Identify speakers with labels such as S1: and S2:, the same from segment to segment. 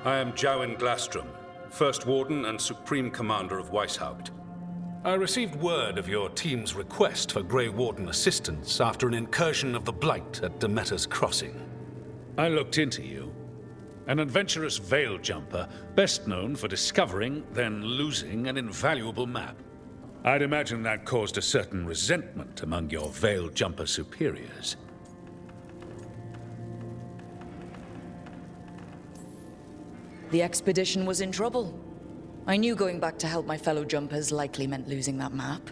S1: I am Jowen Glastrom, First Warden and Supreme Commander of Weishaupt. I received word of your team's request for Grey Warden assistance after an incursion of the Blight at Demeter's Crossing. I looked into you. An adventurous veil jumper, best known for discovering, then losing an invaluable map. I'd imagine that caused a certain resentment among your veil jumper superiors.
S2: The expedition was in trouble. I knew going back to help my fellow jumpers likely meant losing that map.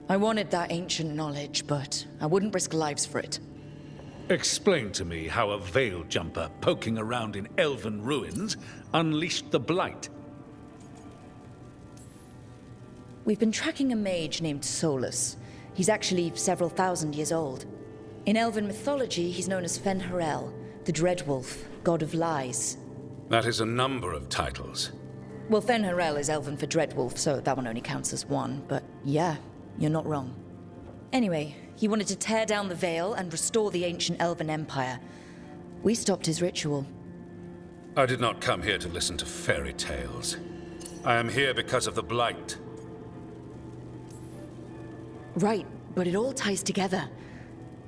S2: I wanted that ancient knowledge, but I wouldn't risk lives for it.
S1: Explain to me how a veil jumper poking around in elven ruins unleashed the Blight.
S2: We've been tracking a mage named Solus. He's actually several thousand years old. In elven mythology, he's known as Fen'Harel, the Dreadwolf, god of lies.
S1: That is a number of titles.
S2: Well, Fen'Harel is elven for Dreadwolf, so that one only counts as one, but yeah, you're not wrong. Anyway, he wanted to tear down the Veil and restore the ancient elven empire. We stopped his ritual.
S1: I did not come here to listen to fairy tales. I am here because of the Blight.
S2: Right, but it all ties together.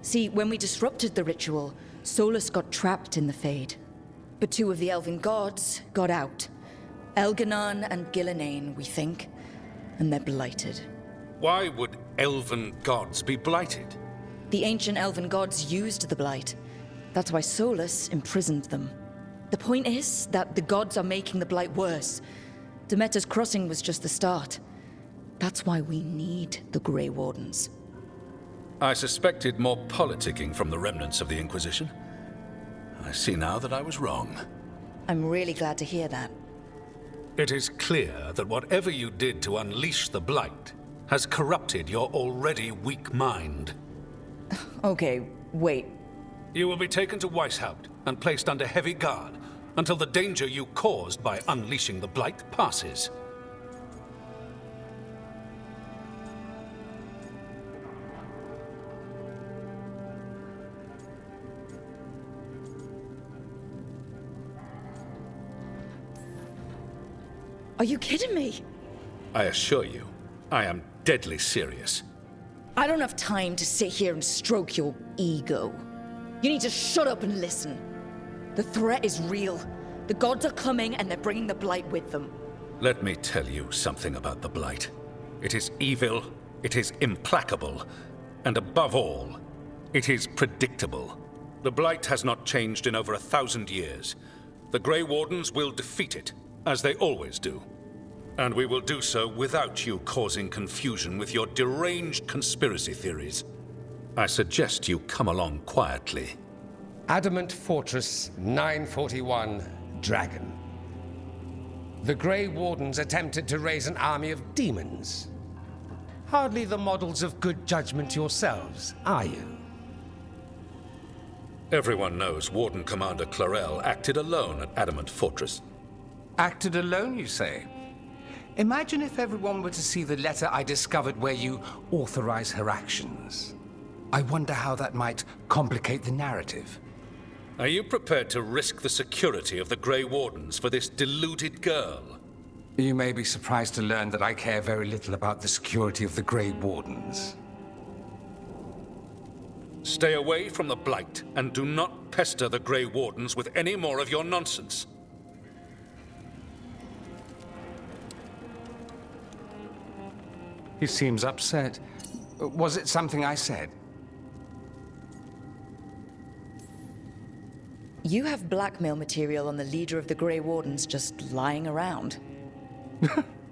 S2: See, when we disrupted the ritual, Solus got trapped in the Fade. But two of the elven gods got out. Elganon and Gillenane, we think. And they're blighted.
S1: Why would elven gods be blighted?
S2: The ancient elven gods used the blight. That's why Solus imprisoned them. The point is that the gods are making the blight worse. Demeter's Crossing was just the start. That's why we need the Grey Wardens.
S1: I suspected more politicking from the remnants of the Inquisition. I see now that I was wrong.
S2: I'm really glad to hear that.
S1: It is clear that whatever you did to unleash the Blight has corrupted your already weak mind.
S2: Okay, wait.
S1: You will be taken to Weishaupt and placed under heavy guard until the danger you caused by unleashing the Blight passes.
S2: Are you kidding me?
S1: I assure you, I am deadly serious.
S2: I don't have time to sit here and stroke your ego. You need to shut up and listen. The threat is real. The gods are coming and they're bringing the Blight with them.
S1: Let me tell you something about the Blight. It is evil, it is implacable, and above all, it is predictable. The Blight has not changed in over 1,000 years. The Grey Wardens will defeat it, as they always do. And we will do so without you causing confusion with your deranged conspiracy theories. I suggest you come along quietly.
S3: Adamant Fortress 941, Dragon. The Grey Wardens attempted to raise an army of demons. Hardly the models of good judgment yourselves, are you?
S1: Everyone knows Warden Commander Clarel acted alone at Adamant Fortress.
S4: Acted alone, you say? Imagine if everyone were to see the letter I discovered where you authorize her actions. I wonder how that might complicate the narrative.
S1: Are you prepared to risk the security of the Grey Wardens for this deluded girl?
S4: You may be surprised to learn that I care very little about the security of the Grey Wardens.
S1: Stay away from the Blight and do not pester the Grey Wardens with any more of your nonsense.
S4: He seems upset. Was it something I said?
S2: You have blackmail material on the leader of the Grey Wardens just lying around.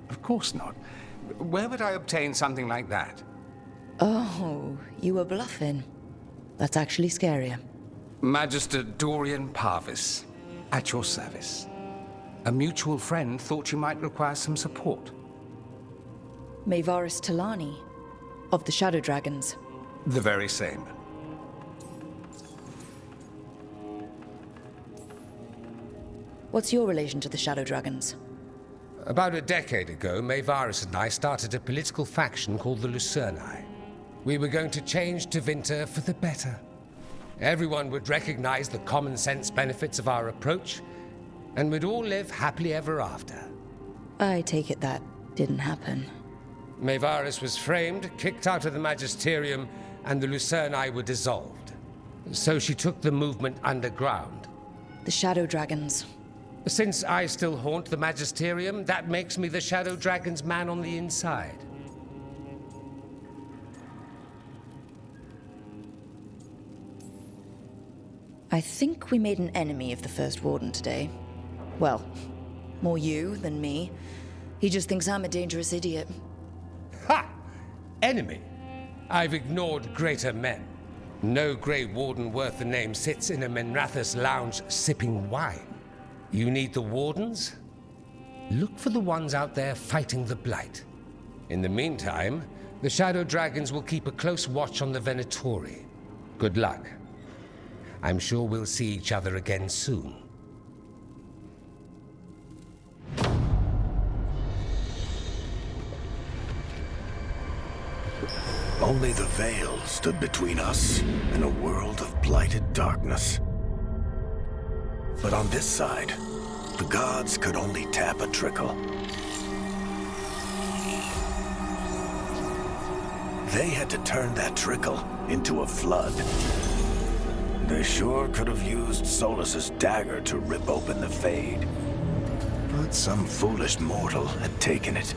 S4: Of course not. Where would I obtain something like that?
S2: Oh, you were bluffing. That's actually scarier.
S4: Magister Dorian Parvis, at your service. A mutual friend thought you might require some support.
S2: Mayvaris Talani, of the Shadow Dragons.
S4: The very same.
S2: What's your relation to the Shadow Dragons?
S3: About a decade ago, Mayvaris and I started a political faction called the Lucerni. We were going to change Tevinter for the better. Everyone would recognize the common sense benefits of our approach, and we'd all live happily ever after.
S2: I take it that didn't happen.
S3: Maevaris was framed, kicked out of the Magisterium, and the Lucerni were dissolved. So she took the movement underground.
S2: The Shadow Dragons.
S3: Since I still haunt the Magisterium, that makes me the Shadow Dragon's man on the inside.
S2: I think we made an enemy of the First Warden today. Well, more you than me. He just thinks I'm a dangerous idiot.
S3: Ha! Enemy? I've ignored greater men. No Grey Warden worth the name sits in a Menrathus lounge sipping wine. You need the Wardens? Look for the ones out there fighting the Blight. In the meantime, the Shadow Dragons will keep a close watch on the Venatori. Good luck. I'm sure we'll see each other again soon.
S5: Only the veil stood between us and a world of blighted darkness. But on this side, the gods could only tap a trickle. They had to turn that trickle into a flood. They sure could have used Solus's dagger to rip open the Fade. But some foolish mortal had taken it.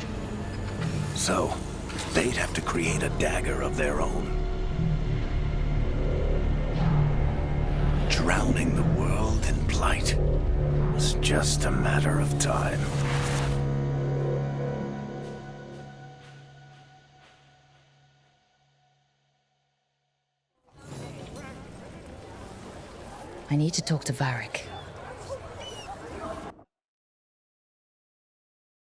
S5: So, they'd have to create a dagger of their own. Drowning the world in blight was just a matter of time.
S2: I need to talk to Varric.